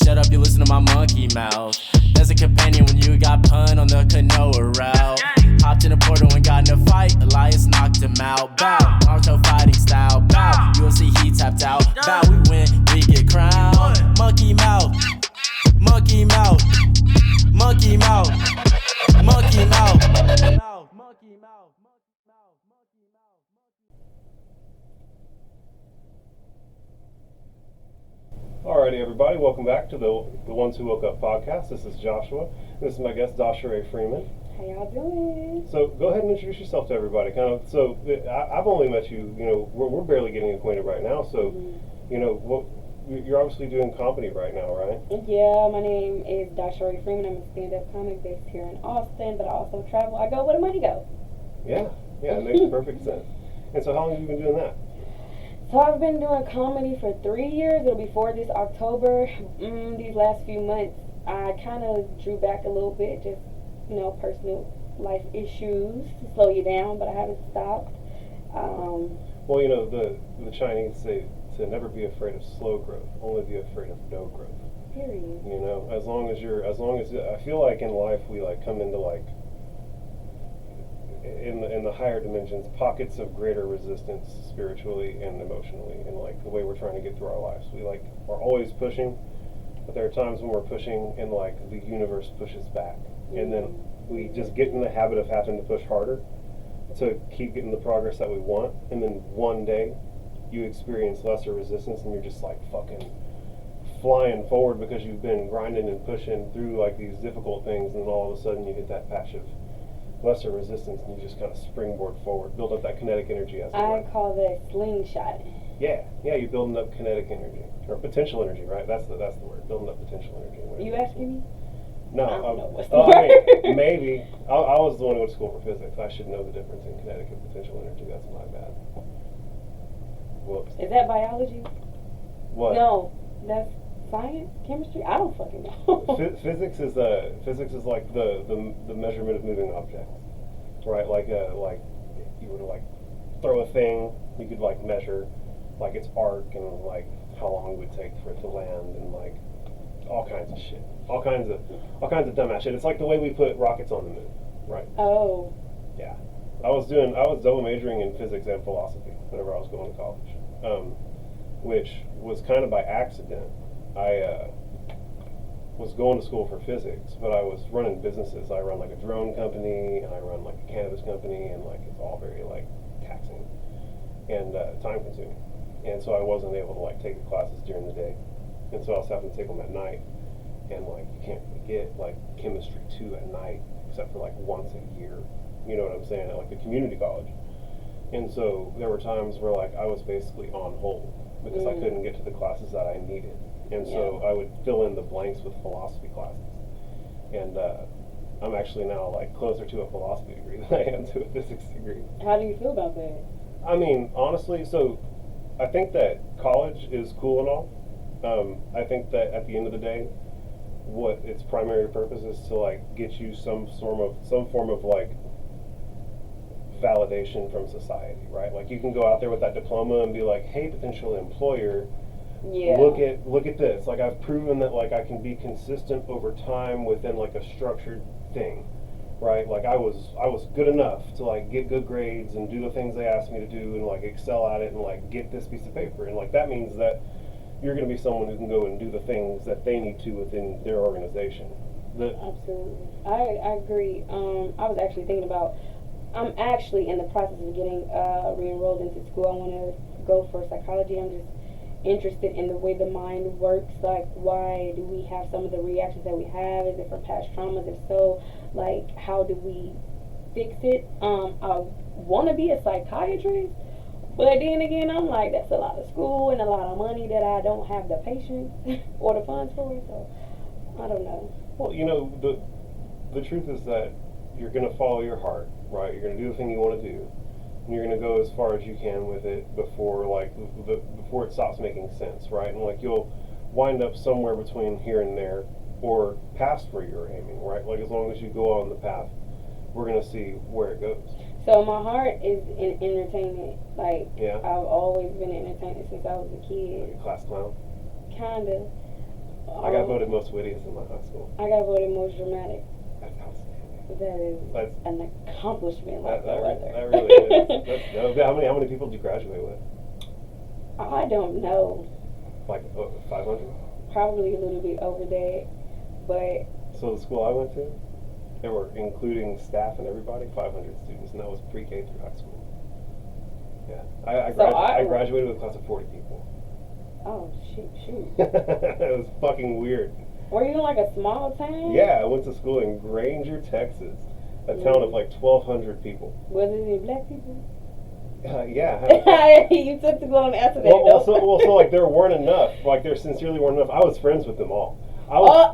shut up, you listen to my monkey mouth. There's a companion when you got pun on the canoa route. Hopped in a portal and got in a fight, Elias knocked him out. Bow, Naruto fighting style. Bow, UFC he tapped out. Bow, we win, we get crowned. Monkey mouth, monkey mouth, monkey mouth, monkey mouth, monkey mouth. Alrighty, everybody, welcome back to the Ones Who Woke Up podcast. This is Joshua. This is my guest, Dausharae Freeman. How y'all doing? So go ahead and introduce yourself to everybody. I've only met you. We're barely getting acquainted right now. So, you're obviously doing comedy right now, right? Yeah, my name is Dausharae Freeman. I'm a stand-up comic based here in Austin, but I also travel. I go where the money goes. Yeah, it makes perfect sense. And so, how long have you been doing that? So I've been doing comedy for 3 years. It'll be 4 this October. These last few months, I kind of drew back a little bit, just, personal life issues to slow you down, but I haven't stopped. The Chinese say to never be afraid of slow growth, only be afraid of no growth. Period. As long as I feel like in life we come into in the higher dimensions, pockets of greater resistance spiritually and emotionally, and the way we're trying to get through our lives. We are always pushing, but there are times when we're pushing and the universe pushes back, and then we just get in the habit of having to push harder to keep getting the progress that we want, and then one day you experience lesser resistance and you're just fucking flying forward because you've been grinding and pushing through these difficult things, and then all of a sudden you hit that patch of lesser resistance and you just kind of springboard forward, build up that kinetic energy as it were. I call that slingshot. Yeah, you're building up kinetic energy or potential energy, right? That's the word, building up potential energy. You asking me? No, I don't know what's the word. Maybe. I was the one who went to school for physics. I should know the difference in kinetic and potential energy. That's my bad. Whoops. Is that biology? What? No, that's science, chemistry. I don't fucking know. Physics is the measurement of moving objects, right? You were to throw a thing, you could measure its arc and how long it would take for it to land, and all kinds of shit, all kinds of dumbass shit. It's the way we put rockets on the moon, right? Oh. Yeah. I was double majoring in physics and philosophy whenever I was going to college, which was kind of by accident. I was going to school for physics, but I was running businesses. I run a drone company, and I run a cannabis company, and it's all very taxing and time consuming. And so I wasn't able to take the classes during the day, and so I was having to take them at night. And you can't really get chemistry 2 at night except for once a year. You know what I'm saying? At the community college. And so there were times where I was basically on hold because I couldn't get to the classes that I needed. And so I would fill in the blanks with philosophy classes. And I'm actually now closer to a philosophy degree than I am to a physics degree. How do you feel about that? I mean, honestly, so I think that college is cool and all. I think that at the end of the day, what its primary purpose is to get you some form of validation from society, right? You can go out there with that diploma and be hey, potential employer, look at this. I've proven that I can be consistent over time within a structured thing, right? I was good enough to get good grades and do the things they asked me to do and excel at it and get this piece of paper, and that means that you're going to be someone who can go and do the things that they need to within their organization. Absolutely. I agree. I was actually thinking about, I'm actually in the process of getting re-enrolled into school. I want to go for psychology. I'm just interested in the way the mind works. Why do we have some of the reactions that we have? Is it from past traumas? If so, how do we fix it? I want to be a psychiatrist, but then again, I'm that's a lot of school and a lot of money that I don't have the patience or the funds for, so I don't know. Well, the truth is that you're going to follow your heart, right? You're going to do the thing you want to do, and you're going to go as far as you can with it before before it stops making sense, right? And you'll wind up somewhere between here and there or past where you're aiming, right? As long as you go on the path, we're going to see where it goes. So my heart is in entertainment. Yeah. I've always been an entertainer since I was a kid. A class clown? Kinda. I got voted most wittiest in my high school. I got voted most dramatic. That's outstanding. That is That's an accomplishment like no other. that really is. That's, how many people did you graduate with? I don't know. Like 500? Probably a little bit over that, but So the school I went to, they were including staff and everybody, 500 students, and that was pre-K through high school. Yeah, I graduated with a class of 40 people. oh shoot. It was fucking weird. Were you in like a small town? Yeah, I went to school in Granger, Texas, a town of like 1,200 people. Was it any black people? Yeah. You took the go and answer that. Well, so like there weren't enough. Like there sincerely weren't enough. I was friends with them all.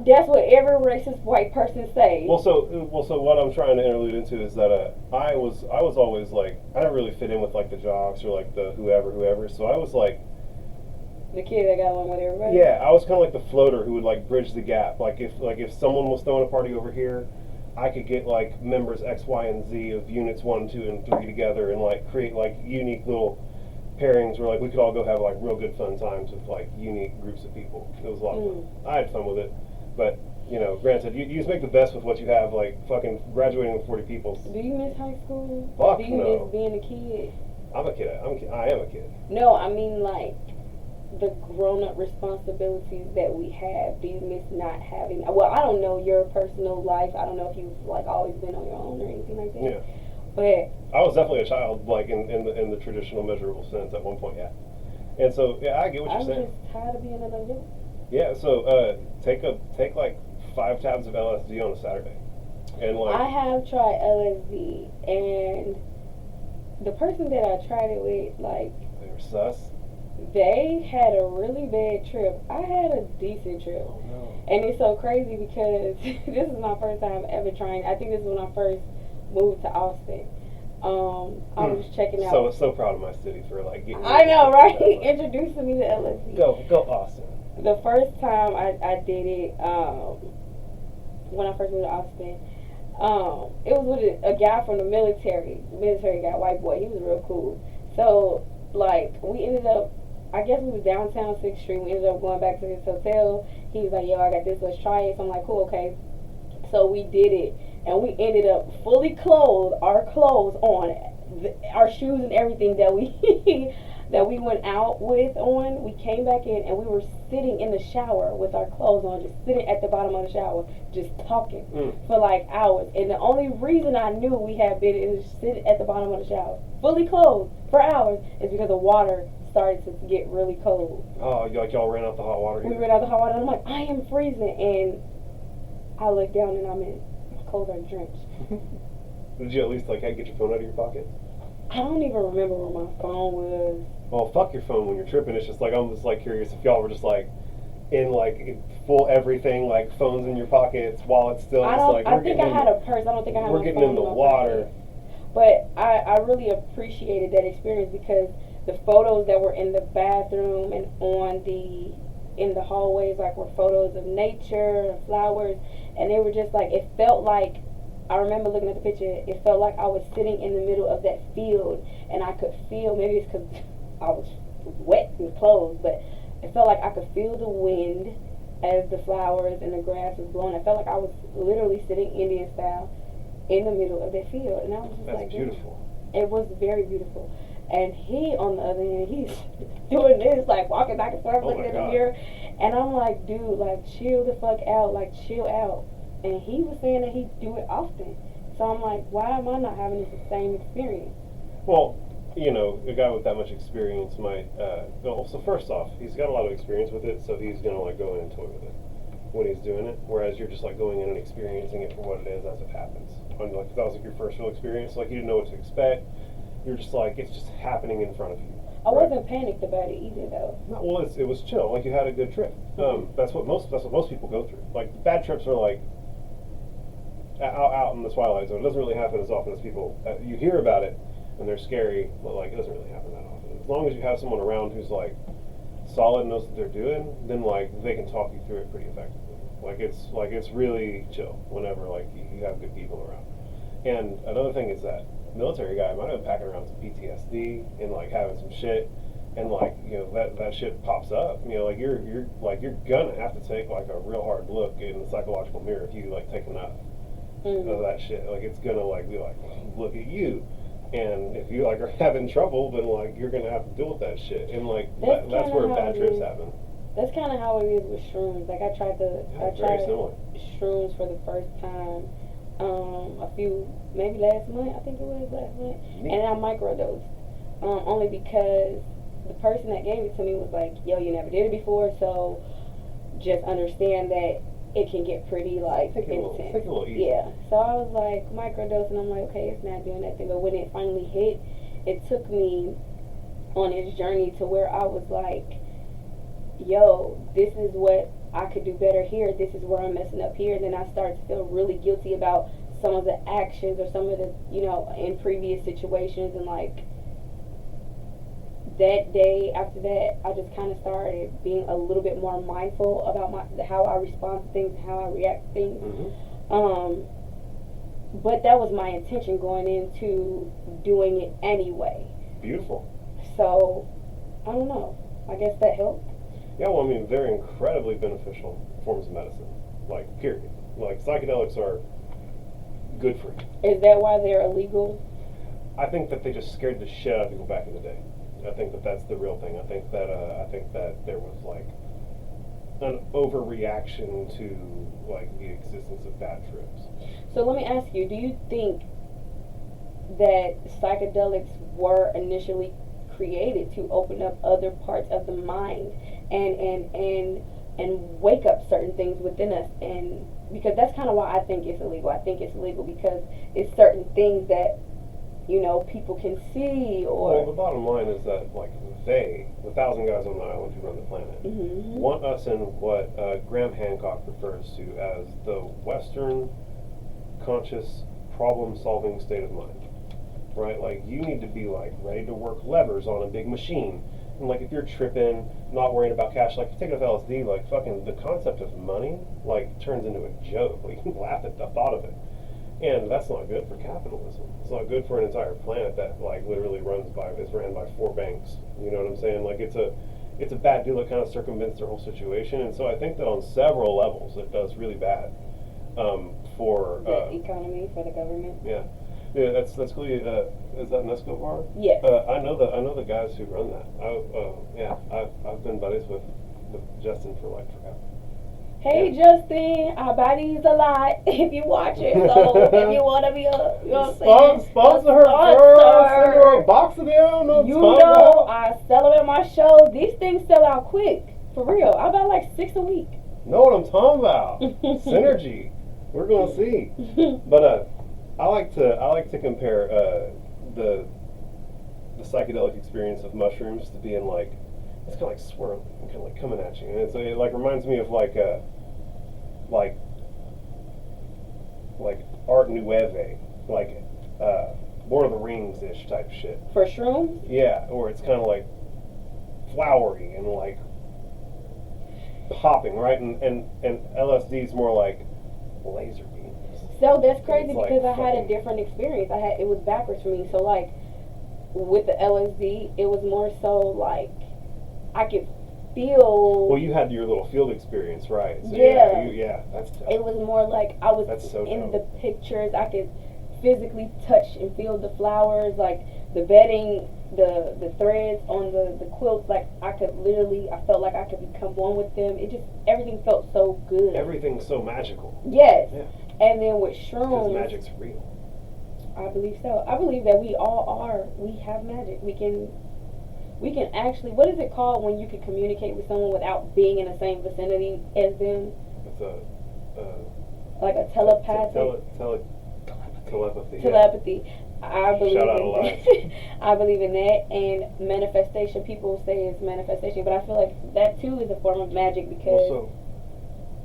That's what every racist white person says. Well, so what I'm trying to interlude into is that I was always like I didn't really fit in with like the jocks or like the whoever. So I was like the kid that got along with everybody. yeah, I was kind of like the floater who would like bridge the gap. Like if someone was throwing a party over here, I could get like members X, Y, and Z of units 1, 2, and 3 together and like create like unique little pairings where like we could all go have like real good fun times with like unique groups of people. It was a lot of fun. I had fun with it, but you know, granted, you just make the best with what you have. Like fucking graduating with 40 people. Do you miss high school? Fuck Do you no. miss being a kid? I'm a kid. I am a kid. No, I mean like the grown-up responsibilities that we have. Do you miss not having? Well, I don't know your personal life. I don't know if you've like always been on your own or anything like that. Yeah. But I was definitely a child, like in the traditional measurable sense at one point, yeah. And so yeah, I get what you're saying. I'm just tired of being an adult. Yeah. So take like 5 tabs of LSD on a Saturday, and like I have tried LSD, and the person that I tried it with, like they were sus. they had a really bad trip. I had a decent trip. Oh no. And it's so crazy because this is my first time ever trying. I think this is when I first moved to Austin. I was checking out. So proud of my city for like getting. I know, right? Introducing me to LSD. Go Austin. The first time I did it, when I first moved to Austin, it was with a guy from the military guy, white boy. He was real cool. So like we ended up, I guess we was downtown 6th Street. We ended up going back to his hotel. He was like, yo, I got this, let's try it. So I'm like, cool, okay. So we did it, and we ended up fully clothed, our clothes on, our shoes and everything that we that we went out with on. We came back in, and we were sitting in the shower with our clothes on, just sitting at the bottom of the shower, just talking for like hours. And the only reason I knew we had been in sitting at the bottom of the shower, fully clothed for hours, is because the water started to get really cold. Oh, like y'all ran out the hot water here? We ran out the hot water, and I'm like, I am freezing, and I look down and I'm in, my clothes are drenched. Did you at least like get your phone out of your pocket? I don't even remember where my phone was. Well, fuck your phone when you're tripping. It's just like I'm just like curious if y'all were just like in like full everything, like phones in your pockets, wallets still. I don't. Like, I think I had a purse. I don't think I had. We're my getting phone in the my water. pocket. But I really appreciated that experience because the photos that were in the bathroom and in the hallways like were photos of nature, flowers, and they were just like, it felt like, I remember looking at the picture, it felt like I was sitting in the middle of that field, and I could feel, maybe it's because I was wet and clothes, but it felt like I could feel the wind as the flowers and the grass was blowing. I felt like I was literally sitting Indian style in the middle of that field, and I was just That's like, beautiful. It was very beautiful. And he, on the other hand, he's doing this, like walking back and forth, looking in the mirror. And I'm like, dude, like, chill the fuck out, like, chill out. And he was saying that he do it often. So I'm like, why am I not having the same experience? Well, you know, a guy with that much experience might, so first off, he's got a lot of experience with it, so he's going to, like, go in and toy with it when he's doing it. Whereas you're just, like, going in and experiencing it for what it is as it happens. And, like, if that was, like, your first real experience, like, you didn't know what to expect. You're just like, it's just happening in front of you. I wasn't panicked about it either, though. No, well, it was chill. Like you had a good trip. That's what most people go through. Like bad trips are like out in the twilight zone. It doesn't really happen as often as people. You hear about it and they're scary, but like it doesn't really happen that often. As long as you have someone around who's like solid and knows what they're doing, then like they can talk you through it pretty effectively. Like it's really chill whenever like you have good people around. And another thing is that military guy might have been packing around some PTSD and like having some shit, and like that shit pops up. Like you're gonna have to take like a real hard look in the psychological mirror if you like take enough of that shit. Like it's gonna like be like, look at you. And if you like are having trouble, then like you're gonna have to deal with that shit, and like that's where bad trips happen. That's kind of how it is with shrooms. Like I tried similar. shrooms for the first time, maybe last month. I think it was last month, and I microdosed, only because the person that gave it to me was like, "Yo, you never did it before, so just understand that it can get pretty like intense." Take it a little easy. Yeah. So I was like microdosing. I'm like, okay, it's not doing that thing. But when it finally hit, it took me on its journey to where I was like, yo, this is what I could do better here. This is where I'm messing up here. And then I started to feel really guilty about some of the actions or some of the, in previous situations. And like that day after that, I just kind of started being a little bit more mindful about how I respond to things and how I react to things. But that was my intention going into doing it anyway. Beautiful. So, I don't know. I guess that helped. Yeah, well, I mean, they're incredibly beneficial forms of medicine. Like, period. Like, psychedelics are good for you. Is that why they're illegal? I think that they just scared the shit out of people back in the day. I think that that's the real thing. I think that there was like an overreaction to like the existence of bad trips. So let me ask you: do you think that psychedelics were initially created to open up other parts of the mind and wake up certain things within us? And because that's kind of why I think it's illegal. I think it's illegal because it's certain things that people can see. Or well, the bottom line is that like the 1,000 guys on the island who run the planet want us in what Graham Hancock refers to as the Western conscious problem-solving state of mind. Right? Like you need to be like ready to work levers on a big machine. And like if you're tripping, not worrying about cash, like if you take enough LSD, like fucking the concept of money like turns into a joke. Like you can laugh at the thought of it. And that's not good for capitalism. It's not good for an entire planet that like literally is ran by 4 banks. You know what I'm saying? Like it's a bad deal that kind of circumvents their whole situation. And so I think that on several levels it does really bad for the economy, for the government. Yeah. Yeah, that's cool. Is that an Escobar? Yes. I know the guys who run that. I've been buddies with Justin for like forever. Hey Justin, I buy these a lot if you watch it. So if you want to be sponsor her, girl. Send her a box of them. I sell them at my shows. These things sell out quick, for real. I buy like 6 a week. Know what I'm talking about? Synergy. We're gonna see. But I like to compare the psychedelic experience of mushrooms to being like it's kind of like swirling and kind of like coming at you, and it like reminds me of like Art Nouveau, like Lord of the Rings ish type shit. For shrooms? Yeah, or it's kind of like flowery and like popping, right? And LSD is more like laser beams. So that's crazy like because I had a different experience. It was backwards for me. So like with the LSD, it was more so like I could feel. Well, you had your little field experience, right? So yeah. That's dope. It was more like I was in the pictures. I could physically touch and feel the flowers, like the bedding, the threads on the quilts. Like I felt like I could become one with them. Everything felt so good. Everything's so magical. Yes. Yeah. And then with shrooms, because magic's real. I believe so. I believe that we all are. We have magic. We can actually, what is it called when you can communicate with someone without being in the same vicinity as them? It's like a telepathic. Telepathy. Telepathy. Yeah. I believe Shout out in Elias. that. I believe in that, and manifestation. People say it's manifestation, but I feel like that too is a form of magic because.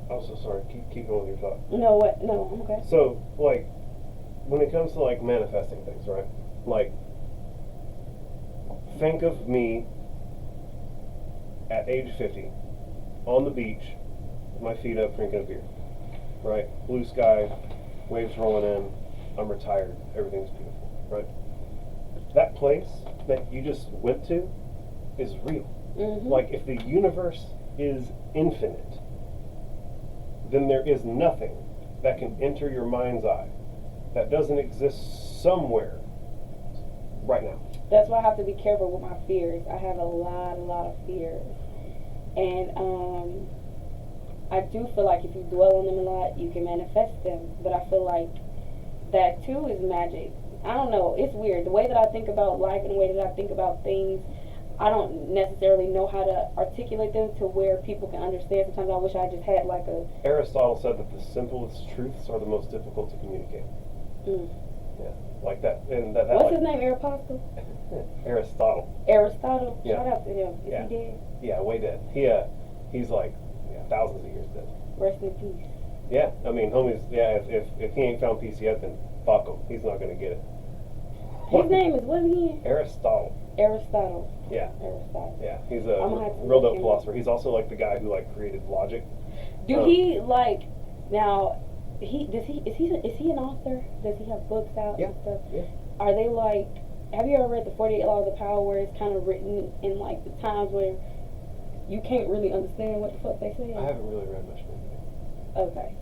I'm so sorry. Keep going with your thought. No, what? No, I'm okay. So, like, when it comes to like manifesting things, right? Like, think of me at age 50 on the beach, with my feet up, drinking a beer, right? Blue sky, waves rolling in. I'm retired. Everything's beautiful, right? That place that you just went to is real. Mm-hmm. Like, if the universe is infinite, then there is nothing that can enter your mind's eye that doesn't exist somewhere right now. That's why I have to be careful with my fears. I have a lot of fears. And I do feel like if you dwell on them a lot, you can manifest them. But I feel like that too is magic. I don't know. It's weird. The way that I think about life and the way that I think about things, I don't necessarily know how to articulate them to where people can understand. Sometimes I wish I just had like a... Aristotle said that the simplest truths are the most difficult to communicate. Yeah, like that. And that What's like, his name? Aristotle? Aristotle. Aristotle? Yeah. Shout out to him. Is Yeah. he dead? Yeah, way dead. He's like thousands of years dead. Rest in peace. Yeah, I mean, homies. Yeah, if he ain't found peace yet, then fuck him. He's not gonna get it. His name is what again? Aristotle. Aristotle. Yeah. Aristotle. Yeah, he's a I'm gonna have to real look dope him philosopher. He's also like the guy who like created logic. Do he like now? Is he an author? Does he have books out Yeah. and stuff? Yeah. Are they like? Have you ever read the 48 Laws of Power, where it's kind of written in like the times where you can't really understand what the fuck they say? I haven't really read much of it. Okay.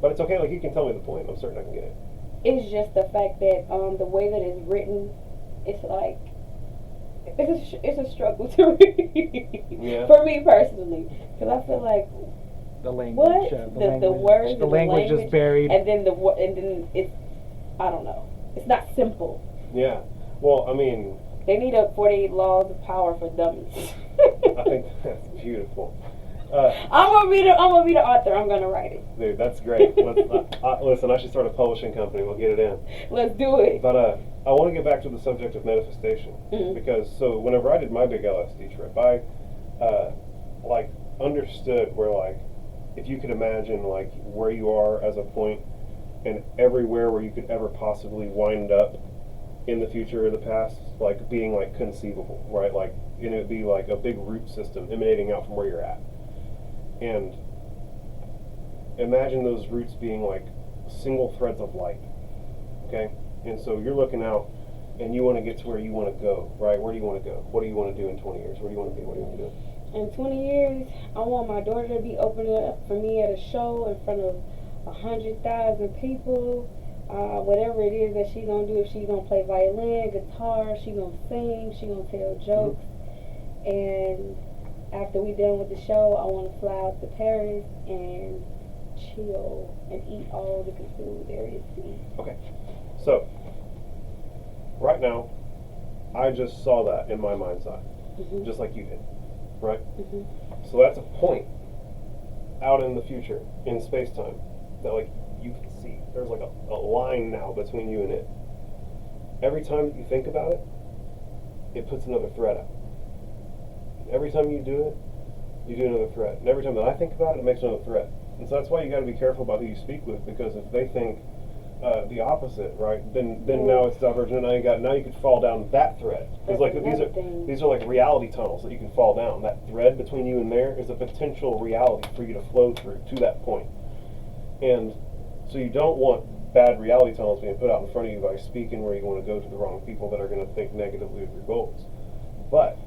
But it's okay. Like, you can tell me the point. I'm certain I can get it. It's just the fact that the way that it's written, it's like it's a struggle to read. Yeah. For me personally, because I feel like The language. what The words, The language is buried. and then it's I don't know. It's not simple. Yeah. Well, I mean, They need a 48 Laws of Power for dummies. I think that's beautiful. I'm gonna be the author. I'm gonna write it. Dude, that's great. Listen, I should start a publishing company. We'll get it in. Let's do it. But I want to get back to the subject of manifestation, because so whenever I did my big LSD trip, I like understood where, like, if you could imagine like where you are as a point and everywhere where you could ever possibly wind up in the future or the past, like being like conceivable, right? Like, and it would be like a big root system emanating out from where you're at. And imagine those roots being like single threads of light, okay? And so you're looking out and you want to get to where you want to go, right? Where do you want to go? What do you want to do in 20 years? Where do you want to be? What do you want to do? In 20 years, I want my daughter to be opening up for me at a show in front of 100,000 people. Whatever it is that she's gonna do, if she's gonna play violin, guitar, she's gonna sing, she's gonna tell jokes. And after we done with the show, I want to fly out to Paris and chill and eat all the good food there is to eat. Okay, so right now, I just saw that in my mind's eye, just like you did, right? So that's a point out in the future, in space-time, that like you can see. There's like a line now between you and it. Every time you think about it, it puts another thread out. Every time you do it, you do another thread. And every time that I think about it, it makes another thread. And so that's why you got to be careful about who you speak with, because if they think the opposite, right, then now it's divergent. And now you could fall down that thread. Because like these are like reality tunnels that you can fall down. That thread between you and there is a potential reality for you to flow through to that point. And so you don't want bad reality tunnels being put out in front of you by speaking where you want to go to the wrong people that are going to think negatively of your goals. But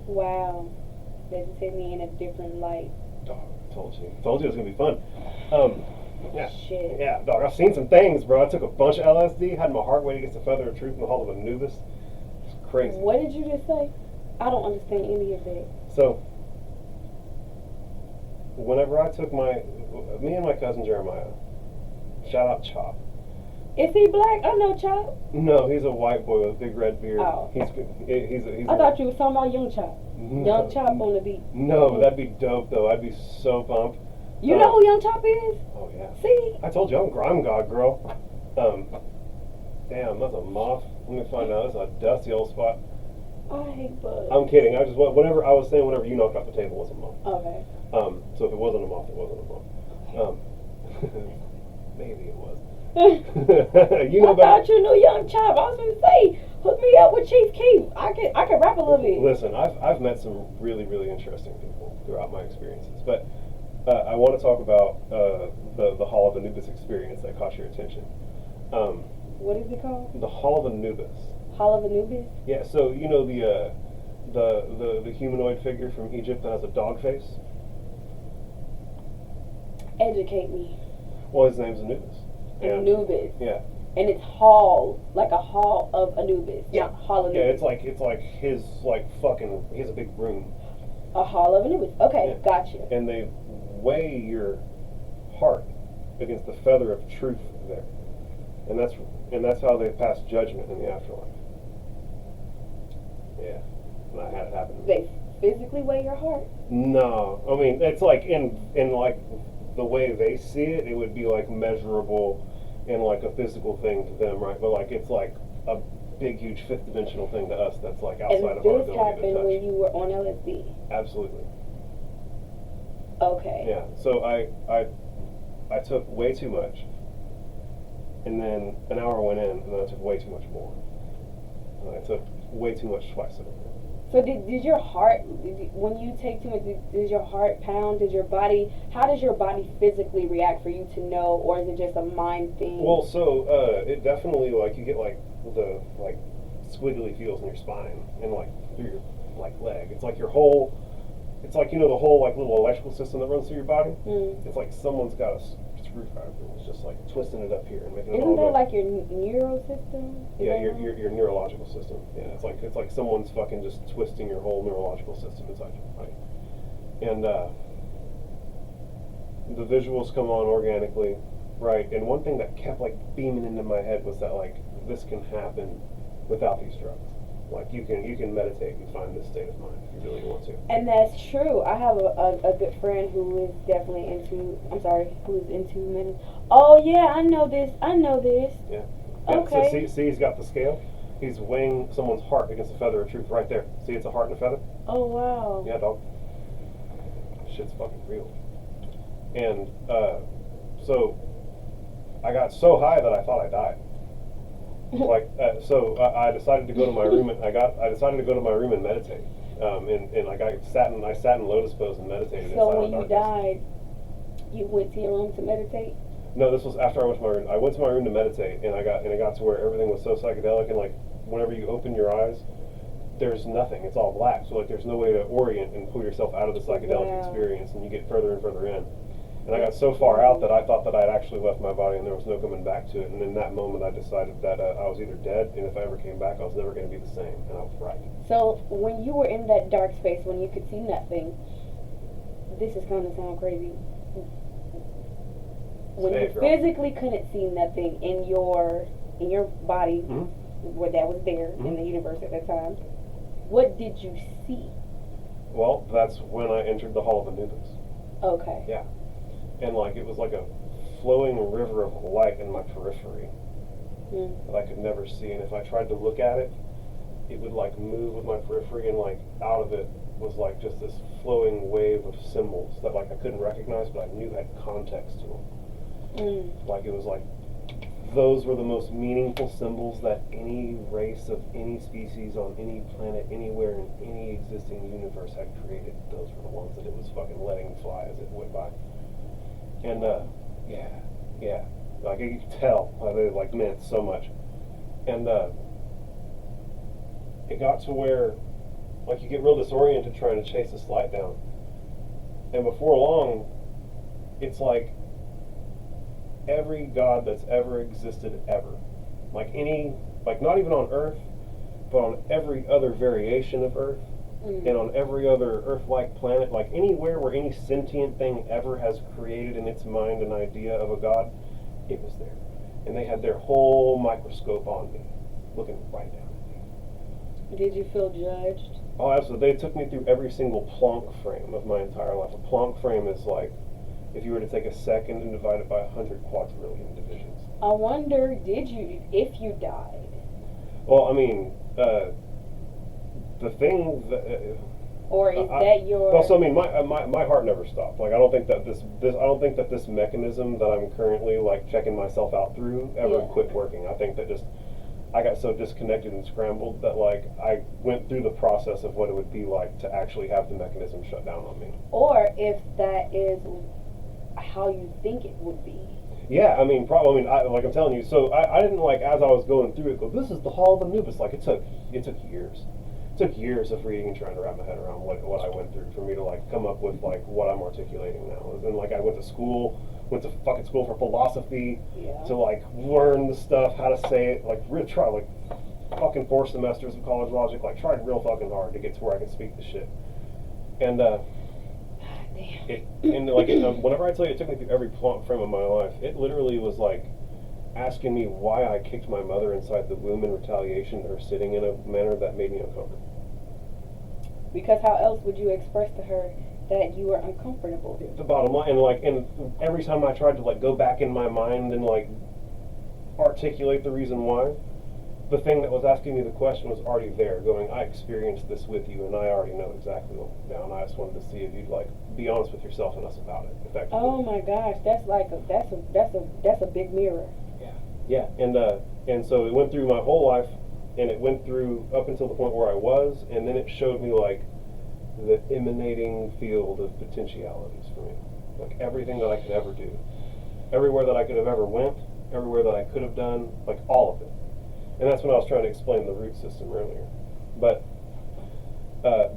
wow, that just hit me in a different light. dog, told you it was going to be fun. Yeah. Shit. Yeah, dog, I've seen some things, bro. I took a bunch of LSD, had my heart weight against the feather of truth in the Hall of Anubis. It's crazy. What did you just say? I don't understand any of that. So, whenever I took me and my cousin Jeremiah, shout out Chop. Is he black? I know Chop. No, he's a white boy with a big red beard. Oh. He's I thought you was talking about Young Chop. No. Young Chop on the beat. No, that'd be dope though. I'd be so pumped. You know who Young Chop is? Oh yeah. See? I told you I'm grime god, girl. Damn, that's a moth. Let me find out. That's a dusty old spot. I hate bugs. I'm kidding. Whenever you knocked off the table was a moth. Okay. So if it wasn't a moth, it wasn't a moth. Maybe it was. You know I thought you knew Young Chop. I was gonna say, hook me up with Chief Keef. I can rap a little bit. Listen, I've met some really, really interesting people throughout my experiences, but I want to talk about the Hall of Anubis experience that caught your attention. What is it called? The Hall of Anubis. Hall of Anubis? Yeah, so you know the humanoid figure from Egypt that has a dog face? Educate me. Well, his name's Anubis. And- Anubis. Yeah. And it's hall, like a hall of Anubis, Yeah. not hall of Yeah, Anubis. it's like his like fucking. He has a big room, A hall of Anubis. Okay, Yeah. gotcha. and they weigh your heart against the feather of truth there, and that's how they pass judgment in the afterlife. Yeah, and I had it happen to me. They physically weigh your heart. No, I mean it's like in like the way they see it, it would be like measurable and like a physical thing to them, right? But like it's like a big, huge fifth dimensional thing to us that's like outside And of our this ability to happened touch. when you were on LSD. Absolutely. Okay. Yeah. So I took way too much, and then an hour went in, and then I took way too much more, and I took way too much twice over. So did your heart, when you take too much, does your heart pound? Does your body, how does your body physically react for you to know, or is it just a mind thing? Well, so it definitely like you get like the like squiggly feels in your spine and like through your like leg. It's like your whole. It's like, you know, the whole like little electrical system that runs through your body. It's like someone's got a screwdriver and it's just like twisting it up here and making it all Isn't that go. like your neural system? Is Yeah, that your neurological system. Yeah, it's like someone's fucking just twisting your whole neurological system inside you, right? And the visuals come on organically, right? And one thing that kept like beaming into my head was that like this can happen without these drugs. Like you can meditate and find this state of mind if you really want to. And that's true. I have a good friend who is definitely who's into medicine. Oh yeah, I know this. Yeah. Yeah, Okay. so see, he's got the scale. He's weighing someone's heart against a feather of truth right there. See, it's a heart and a feather. Oh wow. Yeah, dog. Shit's fucking real. And so I got so high that I thought I died. Like so, I decided to go to my room and I decided to go to my room and meditate. And like I sat in lotus pose and meditated. So in when silent you darkness. died, you went to your room to meditate? No, this was after I went to my room. I went to my room to meditate, and it got to where everything was so psychedelic, and like whenever you open your eyes, there's nothing. It's all black. So like there's no way to orient and pull yourself out of the psychedelic Wow. experience, and you get further and further in. And I got so far out that I thought that I'd actually left my body, and there was no coming back to it. And in that moment, I decided that I was either dead, and if I ever came back, I was never going to be the same. And I was right. So when you were in that dark space, when you could see nothing, this is going to sound crazy. When Say you it, girl. physically couldn't see nothing in your body, Mhm. where that was there in the universe at that time, what did you see? Well, that's when I entered the Hall of Anubis. Okay. Yeah. And like it was like a flowing river of light in my periphery that I could never see. And if I tried to look at it, it would like move with my periphery, and like out of it was like just this flowing wave of symbols that like I couldn't recognize, but I knew had context to them. Like it was like those were the most meaningful symbols that any race of any species on any planet anywhere in any existing universe had created. Those were the ones that it was fucking letting fly as it went by. And yeah, like you could tell they like meant so much. And it got to where like you get real disoriented trying to chase this light down, and before long it's like every god that's ever existed ever, like not even on Earth, but on every other variation of Earth, and on every other Earth-like planet, like anywhere where any sentient thing ever has created in its mind an idea of a god, it was there. And they had their whole microscope on me, looking right down at me. Did you feel judged? Oh, absolutely. They took me through every single Planck frame of my entire life. A Planck frame is like if you were to take a second and divide it by 100 quadrillion divisions. I wonder, if you died? Well, I mean, the thing that... Or is that your... Well, so I mean, my heart never stopped. Like, I don't think that this mechanism that I'm currently like checking myself out through ever quit working. I think that just I got so disconnected and scrambled that like I went through the process of what it would be like to actually have the mechanism shut down on me. Or if that is how you think it would be. Yeah, I mean, probably. I mean, like I'm telling you. So I didn't like as I was going through it go. This is the Hall of Anubis. Like it took years took years of reading and trying to wrap my head around what I went through for me to like come up with like what I'm articulating now. And like I went to fucking school for philosophy to like learn the stuff, how to say it, like really try like fucking 4 semesters of college logic, like tried real fucking hard to get to where I could speak the shit. And whenever I tell you it took me through every frame of my life, it literally was like asking me why I kicked my mother inside the womb in retaliation or sitting in a manner that made me uncomfortable. Because how else would you express to her that you were uncomfortable? The bottom line, and every time I tried to like go back in my mind and like articulate the reason why, the thing that was asking me the question was already there, going, I experienced this with you, and I already know exactly what went down. I just wanted to see if you'd like be honest with yourself and us about it. Effectively. Oh my gosh, that's a big mirror. Yeah, and so it went through my whole life, and it went through up until the point where I was, and then it showed me like the emanating field of potentialities for me, like everything that I could ever do, everywhere that I could have ever went, everywhere that I could have done, like all of it. And that's when I was trying to explain the root system earlier. But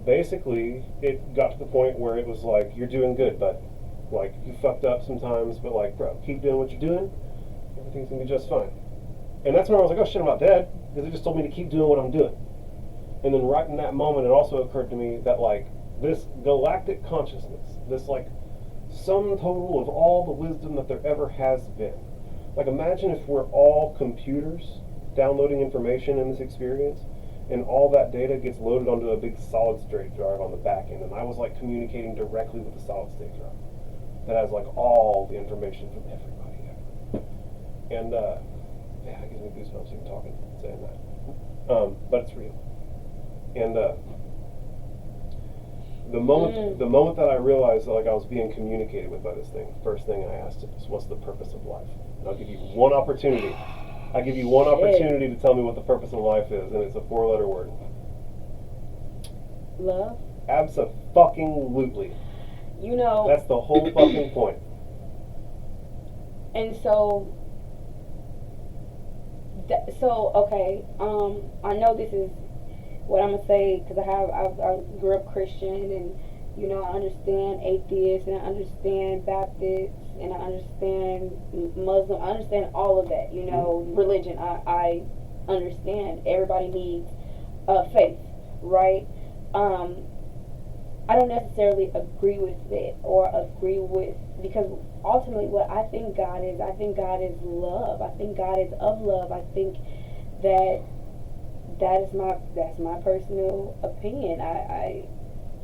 basically, it got to the point where it was like, you're doing good, bud. Like, you fucked up sometimes, but like, bro, keep doing what you're doing. Everything's going to be just fine. And that's when I was like, oh shit, I'm not dead. Because it just told me to keep doing what I'm doing. And then right in that moment, it also occurred to me that like, this galactic consciousness, this like, sum total of all the wisdom that there ever has been. Like, imagine if we're all computers downloading information in this experience, and all that data gets loaded onto a big solid state drive on the back end, and I was like communicating directly with the solid state drive that has like all the information from everybody ever. And yeah, it gives me goosebumps even talking, saying that. But it's real. And the moment that I realized that like I was being communicated with by this thing, first thing I asked it was, what's the purpose of life? And I'll give you one opportunity. I give you one opportunity to tell me what the purpose of life is, and it's a 4-letter word. Love? Abso-fucking-lutely. You know. That's the whole fucking point. And so, okay, I know this is what I'm going to say, because I grew up Christian, and, you know, I understand atheists, and I understand Baptists, and I understand Muslim, I understand all of that, you know, religion, I understand. Everybody needs faith, right? I don't necessarily agree with it, or agree with, because ultimately what I think God is love. I think God is of love. I think that's my personal opinion.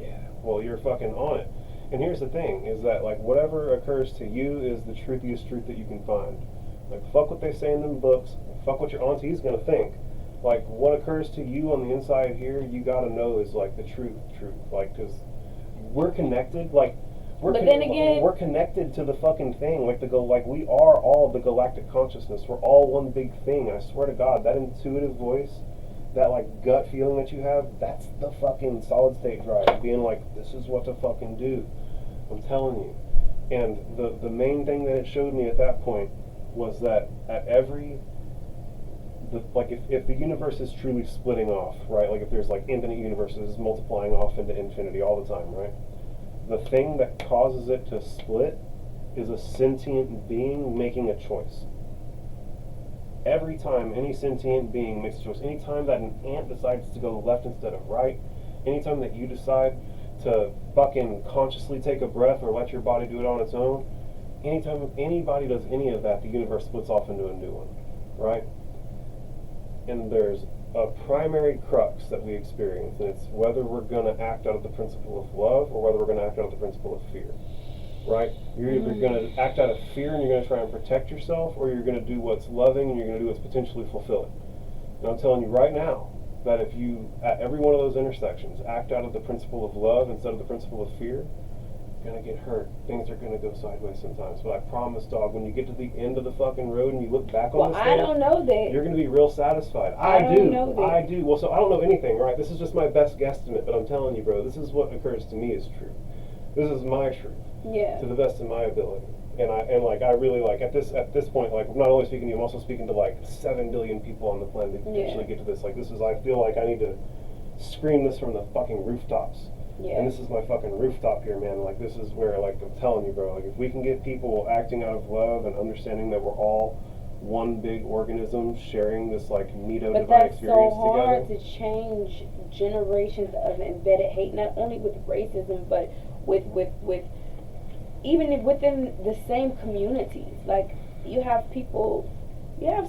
Yeah, well, you're fucking on it. And here's the thing, is that, like, whatever occurs to you is the truthiest truth that you can find. Like, fuck what they say in them books, fuck what your auntie's gonna think. Like, what occurs to you on the inside here, you gotta know is, like, the truth. Like, because we're connected, like, we're connected to the fucking thing. Like, we are all the galactic consciousness. We're all one big thing. I swear to God, that intuitive voice, that like gut feeling that you have, that's the fucking solid state drive, being like, this is what to fucking do. I'm telling you. And the main thing that it showed me at that point was that at if the universe is truly splitting off, right? Like if there's like infinite universes multiplying off into infinity all the time, right? The thing that causes it to split is a sentient being making a choice. Every time any sentient being makes a choice, anytime that an ant decides to go left instead of right, anytime that you decide to fucking consciously take a breath or let your body do it on its own, anytime anybody does any of that, the universe splits off into a new one, right? And there's a primary crux that we experience, and it's whether we're going to act out of the principle of love or whether we're going to act out of the principle of fear. Right? You're either going to act out of fear and you're going to try and protect yourself, or you're going to do what's loving and you're going to do what's potentially fulfilling. And I'm telling you right now that if you, at every one of those intersections, act out of the principle of love instead of the principle of fear, you're going to get hurt. Things are going to go sideways sometimes. But I promise, dog, when you get to the end of the fucking road and you look back on this thing, I don't know that. You're going to be real satisfied. I do. Well, so I don't know anything, right? This is just my best guesstimate, but I'm telling you, bro, this is what occurs to me is true. This is my truth. Yeah. To the best of my ability. And I really like at this point, like, I'm not only speaking to you, I'm also speaking to like 7 billion people on the planet that can actually get to this. Like, this is, I feel like I need to scream this from the fucking rooftops. Yeah. And this is my fucking rooftop here, man. Like, this is where, like, I'm telling you, bro. Like, if we can get people acting out of love and understanding that we're all one big organism sharing this, like, neato But divine that's experience so hard together. to change generations of embedded hate, not only with racism, but with even within the same communities. Like, you have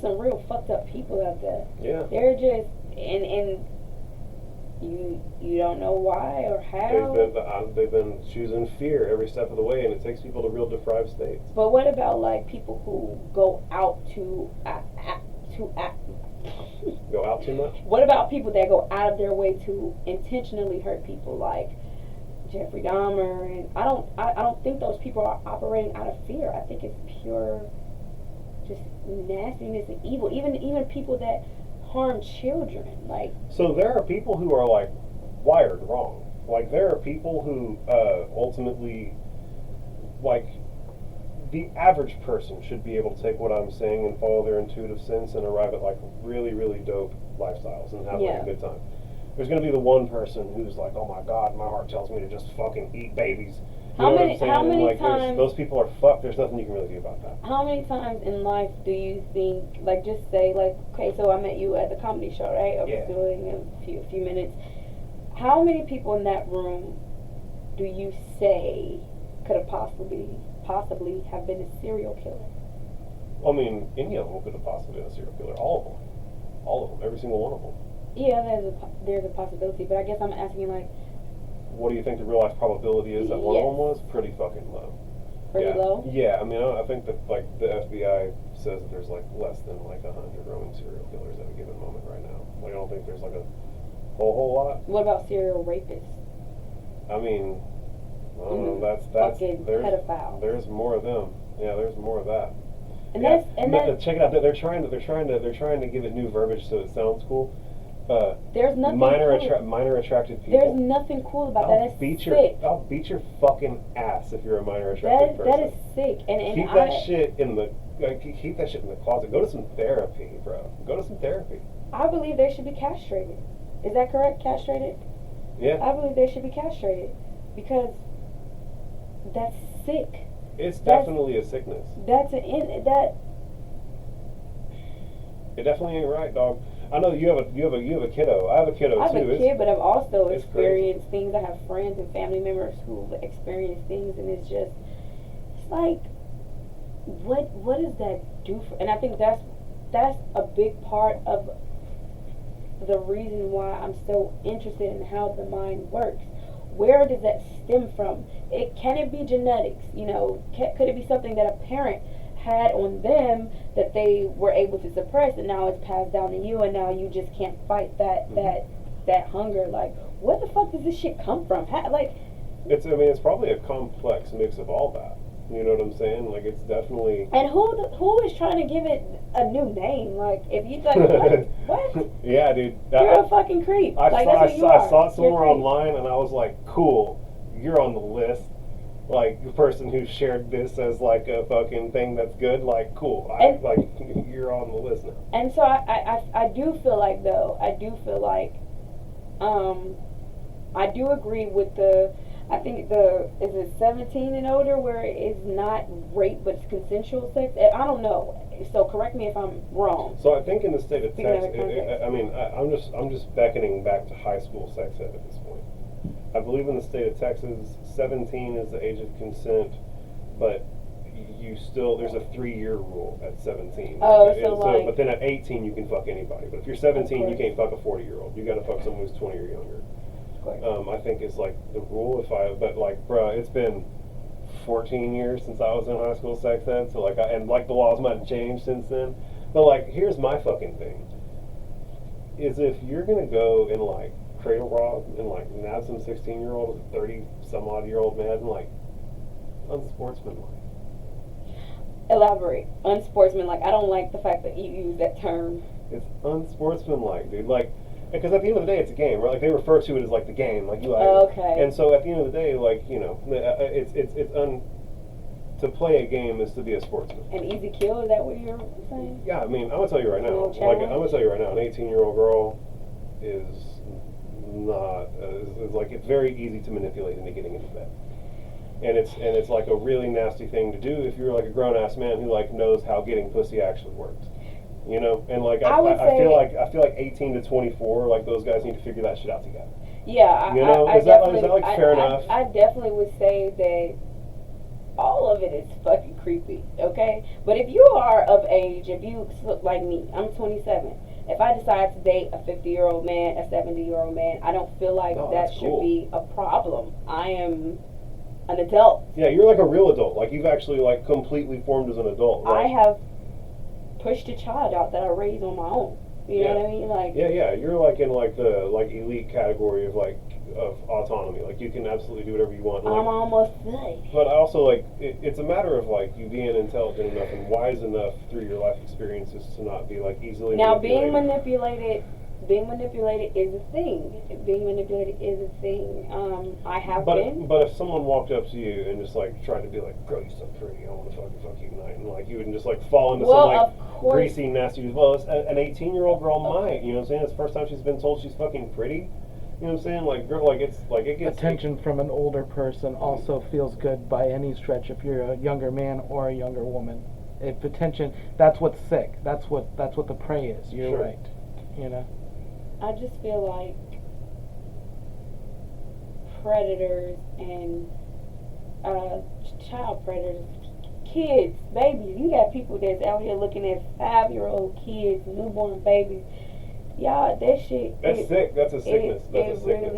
some real fucked up people out there. Yeah. They're just and you don't know why or how. They've been choosing fear every step of the way, and it takes people to real deprived states. But what about like people who go out to Go out too much? What about people that go out of their way to intentionally hurt people, like Jeffrey Dahmer? And I don't think those people are operating out of fear. I think it's pure, just nastiness and evil. Even people that harm children, like. So there are people who are like wired wrong. Like there are people who ultimately, like, the average person should be able to take what I'm saying and follow their intuitive sense and arrive at like really, really dope lifestyles and have like a good time. There's gonna be the one person who's like, oh my god, my heart tells me to just fucking eat babies. You know what I'm saying? How many like, times? Those people are fucked. There's nothing you can really do about that. How many times in life do you think, like, just say, like, okay, so I met you at the comedy show, right? I was doing a few minutes. How many people in that room do you say could have possibly have been a serial killer? I mean, any of them could have possibly been a serial killer. All of them, every single one of them. Yeah, there's a possibility, but I guess I'm asking, like, what do you think the real life probability is that one of them was? Pretty fucking low. Pretty low? Yeah, I mean, I think that, like, the FBI says that there's, like, less than, like, 100 roaming serial killers at a given moment right now. Like, I don't think there's, like, a whole lot. What about serial rapists? I mean, I don't know, that's fucking pedophiles. There's more of them. Yeah, there's more of that. And yeah. that's check it out. They're trying to give it new verbiage so it sounds cool. There's nothing minor cool. attracted people. There's nothing cool about that. That's sick. I'll beat your fucking ass if you're a minor attracted person. That is sick. And keep that shit in the closet. Go to some therapy, bro. Go to some therapy. I believe they should be castrated. Is that correct? Castrated? Yeah. I believe they should be castrated because that's sick. It's definitely a sickness. It definitely ain't right, dog. I know you have a kiddo. I have a kiddo too. I have a kid, but I've also it's experienced things. I have friends and family members who've experienced things, and it's like, what does that do for? And I think that's a big part of the reason why I'm so interested in how the mind works. Where does that stem from? Can it be genetics? You know, could it be something that a parent had on them that they were able to suppress, and now it's passed down to you, and now you just can't fight that hunger? Like, where the fuck does this shit come from? It's probably a complex mix of all that. You know what I'm saying? Like, it's definitely. And who is trying to give it a new name? Like, if you like, what? Yeah, dude. You're a fucking creep. I saw it somewhere You're online, and I was like, cool, you're on the list. Like, the person who shared this as, like, a fucking thing that's good, like, cool. You're on the list now. And so I do feel like, though, I do agree with I think is it 17 and older where it's not rape but it's consensual sex? I don't know. So correct me if I'm wrong. So I think in the state of Texas, context. I'm just beckoning back to high school sex ed at this point. I believe in the state of Texas, 17 is the age of consent, but there's a 3-year rule at 17. Oh, but then at 18 you can fuck anybody. But if you're 17, you can't fuck a 40-year-old. You got to fuck someone who's 20 or younger. I think it's like the rule. But like, bruh, it's been 14 years since I was in high school sex ed. So like, the laws might have changed since then. But like, here's my fucking thing: is if you're gonna go and like cradle rob and like nab some 16-year-old with a 30-some-odd-year-old man, like, unsportsmanlike. Elaborate. Unsportsmanlike. I don't like the fact that you use that term. It's unsportsmanlike, dude. Like, because at the end of the day, it's a game, right? Like, they refer to it as like the game, like you like. Okay. And so at the end of the day, like, you know, to play a game is to be a sportsman. An easy kill? Is that what you're saying? Yeah, I mean, I'm gonna tell you right now. Like, I'm gonna tell you right now, an 18-year-old girl is very easy to manipulate into getting into bed. And it's like a really nasty thing to do if you're like a grown ass man who like knows how getting pussy actually works. You know, and like I feel like 18 to 24, like those guys need to figure that shit out together. Yeah, you know, is that like fair enough? I definitely would say that all of it is fucking creepy, okay? But if you are of age, if you like me, I'm 27. If I decide to date a 50-year-old man, a 70-year-old man, I don't feel like that should be a problem. I am an adult. Yeah, you're like a real adult. Like you've actually like completely formed as an adult. Right? I have pushed a child out that I raised on my own. You know what I mean? Like yeah, you're like in like the like elite category of like of autonomy. Like you can absolutely do whatever you want. Like, I'm almost there. But also like it's a matter of like you being intelligent enough and wise enough through your life experiences to not be like easily manipulated. Being manipulated is a thing. Being manipulated is a thing. I have been. But if someone walked up to you and just like tried to be like, "Girl, you're so pretty. I want to fuck you tonight," and like you would just like fall into some like greasy, nasty. Well, an 18-year-old girl might. You know what I'm saying? It's the first time she's been told she's fucking pretty. You know what I'm saying? Like, girl, like it's like it gets attention from an older person also feels good by any stretch. If you're a younger man or a younger woman, if attention, that's what's sick. That's what the prey is. You're right. You know. I just feel like predators and child predators, kids, babies. You got people that's out here looking at 5-year-old kids, newborn babies. Y'all, that shit. That's sick. That's a sickness. That's a sickness.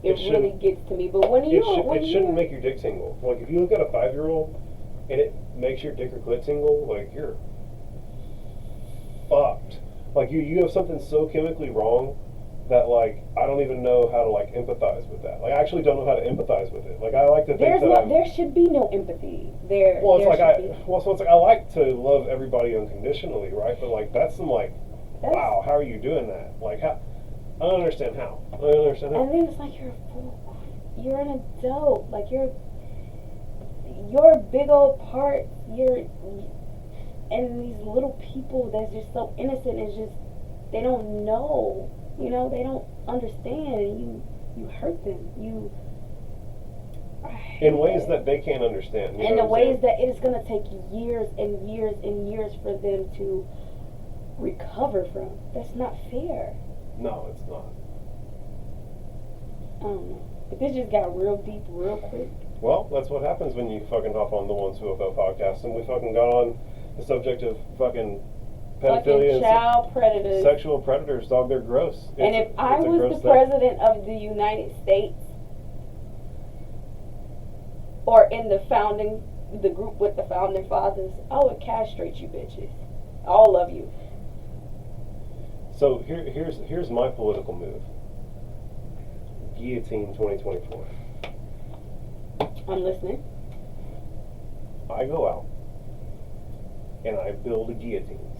It really gets to me. But when you it shouldn't make your dick tingle. Like if you look at a 5-year-old and it makes your dick or clit tingle, like you're fucked. Like you have something so chemically wrong that like I don't even know how to like empathize with that. Like I actually don't know how to empathize with it. Like I like to think there should be no empathy there. Well, it's like I like to love everybody unconditionally, right? But like that's some like, wow, how are you doing that? Like how? I don't understand how. I don't understand how. And then it's like you're a fool. You're an adult. Like you're a big old part. And these little people that's just so innocent is just, they don't know, you know, they don't understand, and you hurt them, in ways that they can't understand. In the ways that it is going to take years and years and years for them to recover from. That's not fair. No, it's not. I don't know. But this just got real deep real quick. Well, that's what happens when you fucking hop on the One Suopo podcast, and we fucking got on the subject of fucking pedophilia and child predators. Sexual predators, dog, they're gross. And if I was the president of the United States, or in the group with the founding fathers, I would castrate you bitches. All of you. So here's my political move. Guillotine 2024. I'm listening. I go out and I build guillotines,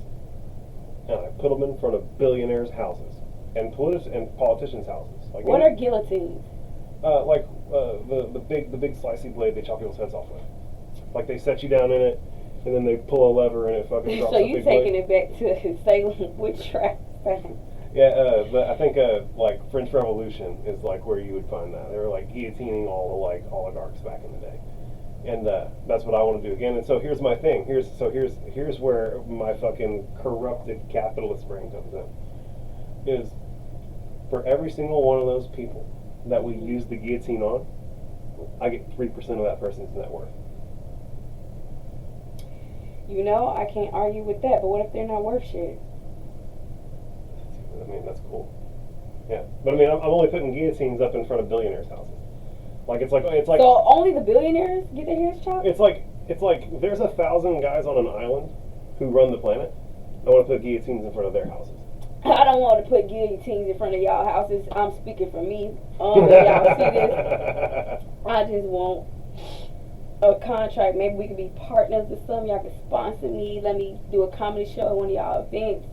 and I put them in front of billionaires' houses and politicians' houses. Like what are guillotines? The big slicey blade they chop people's heads off with. Like they set you down in it, and then they pull a lever and it fucking drops. So you taking it back to Salem witchcraft? Yeah, but I think like French Revolution is like where you would find that. They were like guillotining all the like oligarchs back in the day. And that's what I want to do again. And so here's my thing. Here's where my fucking corrupted capitalist brain comes in. Is for every single one of those people that we use the guillotine on, I get 3% of that person's net worth. You know, I can't argue with that. But what if they're not worth shit? I mean, that's cool. Yeah, but I mean, I'm only putting guillotines up in front of billionaires' houses. Like it's like. So only the billionaires get their heads chopped? It's like there's 1,000 guys on an island who run the planet. I want to put guillotines in front of their houses. I don't want to put guillotines in front of y'all houses. I'm speaking for me. Y'all see this? I just want a contract. Maybe we could be partners or something. Y'all could sponsor me. Let me do a comedy show at one of y'all events.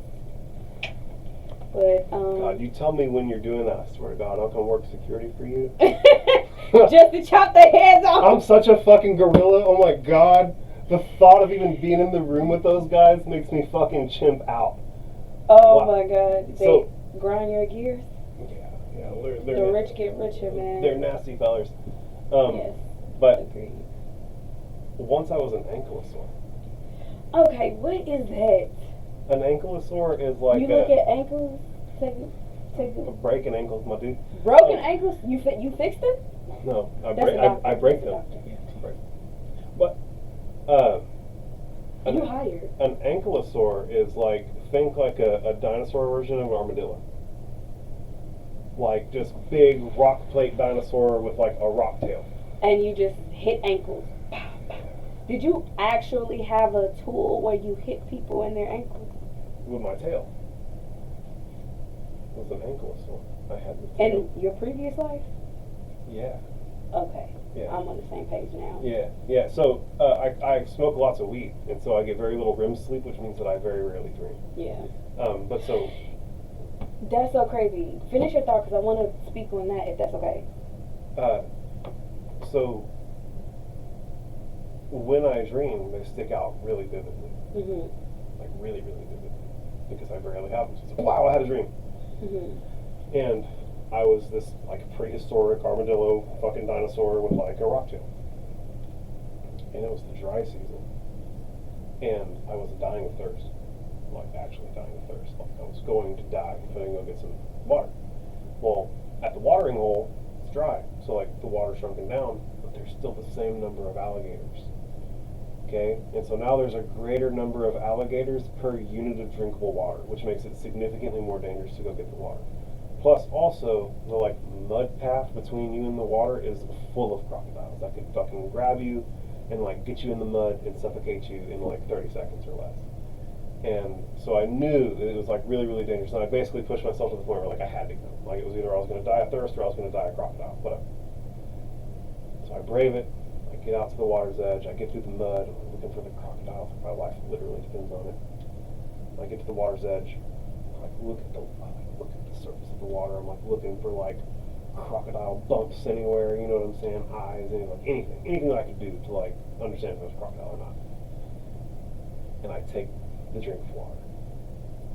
But God, you tell me when you're doing that. I swear to God, I'll come work security for you. Just to chop their heads off. I'm such a fucking gorilla. Oh my God. The thought of even being in the room with those guys makes me fucking chimp out. Oh my God. They grind your gears? Yeah. Yeah, The rich get richer, man. They're nasty fellers. Yes. But Agreed. once I was an ankylosaur. Okay, what is that? An ankylosaur is like You look at ankles, take a breaking ankles, my dude. broken ankles. You fixed them? No, I That's break a them. doctor. But You hired. an ankylosaur is like, think like a dinosaur version of an armadillo. Like just big rock plate dinosaur with like a rock tail. And you just hit ankles. Pow, pow. Did you actually have a tool where you hit people in their ankles? With my tail. It was an ankylosaur. I had the tail. In your previous life? Yeah. Okay. Yeah. I'm on the same page now. Yeah. So I smoke lots of weed, and so I get very little REM sleep, which means that I very rarely dream. Yeah. But so That's so crazy. Finish your thought because I want to speak on that if that's okay. so when I dream, they stick out really vividly, Mhm. like really, really vividly, because I rarely have them. So it's like, wow, I had a dream, Mhm. and I was this like prehistoric armadillo fucking dinosaur with like a rock tail, and it was the dry season, and I was dying of thirst, like actually dying of thirst, like I was going to die if I didn't go get some water. Well, at the watering hole, it's dry, so like the water's shrunken down, but there's still the same number of alligators. Okay, and so now there's a greater number of alligators per unit of drinkable water, which makes it significantly more dangerous to go get the water. Plus, also, the like mud path between you and the water is full of crocodiles that could fucking grab you and like get you in the mud and suffocate you in like 30 seconds or less. And so I knew that it was like really, really dangerous. And I basically pushed myself to the point where like I had to go. Like it was either I was going to die of thirst or I was going to die of crocodile, whatever. So I brave it. I get out to the water's edge. I get through the mud. I'm looking for the crocodile. My life literally depends on it. I get to the water's edge. I look at the surface of the water. I'm like looking for like crocodile bumps anywhere. You know what I'm saying? Eyes, anything that I could do to like understand if it was a crocodile or not. And I take the drink of water,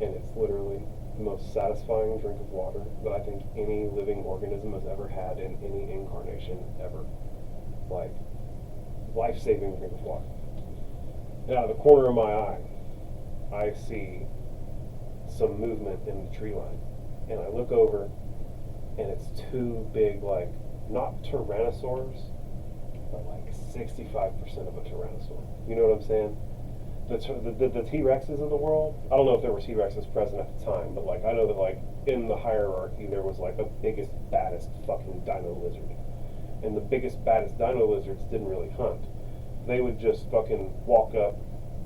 and it's literally the most satisfying drink of water that I think any living organism has ever had in any incarnation ever. Like, life-saving drink of water. And out of the corner of my eye, I see some movement in the tree line, and I look over, and it's two big, like, not tyrannosaurs, but like 65% of a tyrannosaur. You know what I'm saying? The T-Rexes of the world, I don't know if there were T-Rexes present at the time, but like I know that like in the hierarchy there was like the biggest, baddest fucking dino lizard. And the biggest, baddest dino lizards didn't really hunt. They would just fucking walk up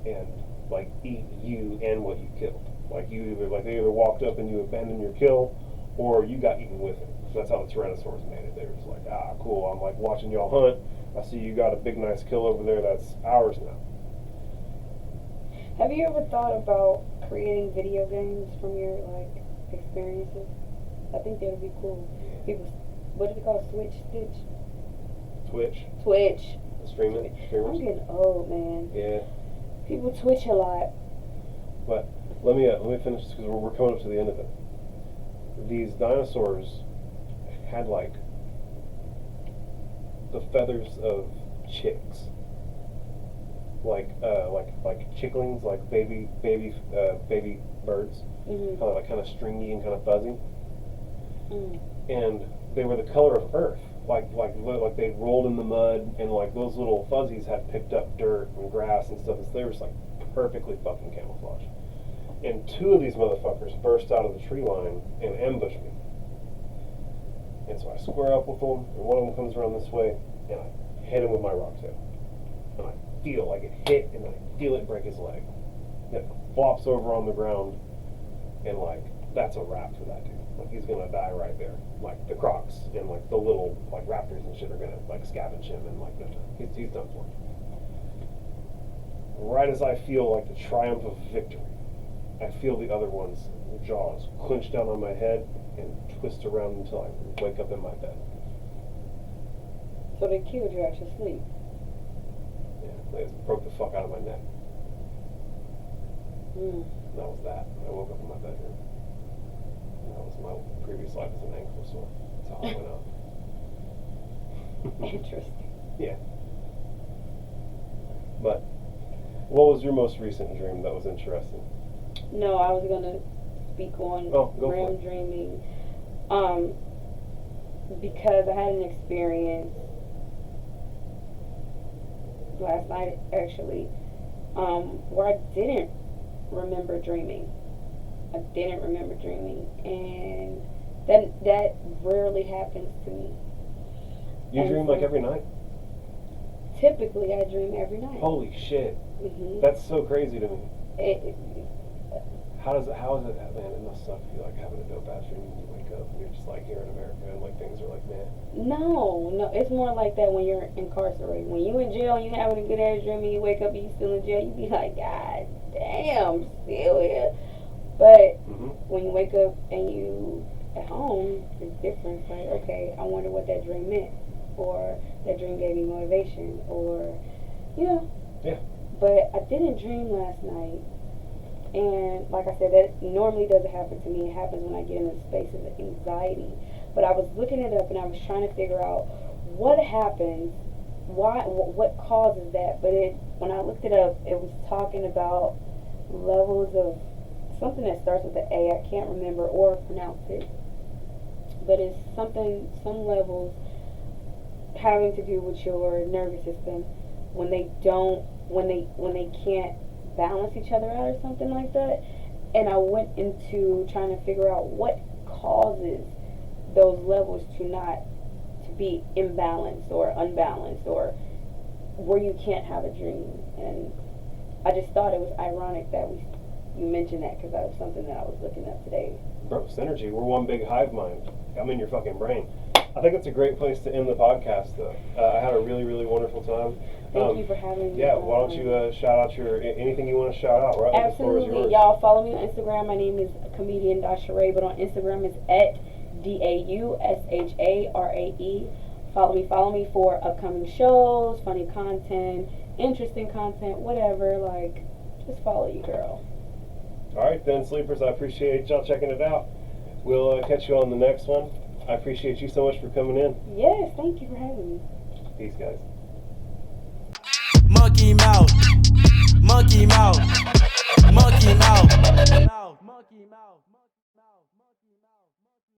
and like eat you and what you killed. Like they either walked up and you abandoned your kill, or you got eaten with it. So that's how the Tyrannosaurs made it. They were just like, ah, cool, I'm like watching y'all hunt. I see you got a big nice kill over there that's ours now. Have you ever thought about creating video games from your like experiences? I think that would be cool. People, what is it called? Twitch. Streamers. I'm getting old, man. Yeah. People Twitch a lot. But let me finish because we're coming up to the end of it. These dinosaurs had like the feathers of chicks, like chicklings, like baby birds, kind of stringy and kind of fuzzy, and they were the color of earth, like they rolled in the mud, and like those little fuzzies had picked up dirt and grass and stuff, so they were just like perfectly fucking camouflaged. And two of these motherfuckers burst out of the tree line and ambush me. And so I square up with them, and one of them comes around this way, and I hit him with my rock tail. And I feel like it hit, and I feel it break his leg. And it flops over on the ground, and like, that's a wrap for that dude. Like, he's gonna die right there. Like, the crocs and like the little like raptors and shit are gonna like scavenge him, and like, he's done for. Right as I feel like the triumph of victory, I feel the other one's jaws clench down on my head and twist around until I wake up in my bed. So they killed you at your sleep? Yeah, they just broke the fuck out of my neck. That was that. I woke up in my bedroom. That was my previous life as an ankle sore. That's how I went out. Interesting. Yeah. But what was your most recent dream that was interesting? No, I was gonna speak on Oh, go for REM it. dreaming. Because I had an experience last night actually, where I didn't remember dreaming. I didn't remember dreaming, and that rarely happens to me. You And dream so- like every night? Typically, I dream every night. Holy shit. Hmm. That's so crazy to me. It, How is it, man, it must suck if you like having a dope ass dream and you wake up and you're just like here in America and like things are like, man. no, it's more like that when you're incarcerated. When you in jail and you having a good ass dream and you wake up and you still in jail, you be like, God damn, still here. But when you wake up and you at home, it's different. It's like, okay, I wonder what that dream meant, or that dream gave me motivation, or Yeah. But I didn't dream last night, and like I said, that normally doesn't happen to me. It happens when I get in a space of anxiety. But I was looking it up and I was trying to figure out what happens, what causes that. But when I looked it up, it was talking about levels of something that starts with the A. I can't remember or pronounce it, but it's some levels having to do with your nervous system when they can't balance each other out or something like that. And I went into trying to figure out what causes those levels to be imbalanced or unbalanced, or where you can't have a dream. And I just thought it was ironic that you mentioned that, because that was something that I was looking up today. Bro, synergy. We're one big hive mind. I'm in your fucking brain. I think it's a great place to end the podcast, though. I had a really, really wonderful time. Thank you for having me. Yeah, why don't you shout out anything you want to shout out, right? The floor is Absolutely. yours. Y'all follow me on Instagram. My name is comedian Dausharae, but on Instagram it's at DAUSHARAE. Follow me for upcoming shows, funny content, interesting content, whatever. Like, just follow you, girl. All right, then, sleepers, I appreciate y'all checking it out. We'll catch you on the next one. I appreciate you so much for coming in. Yes, thank you for having me. Peace, guys. Monkey mouth, monkey mouth, monkey mouth, monkey mouth.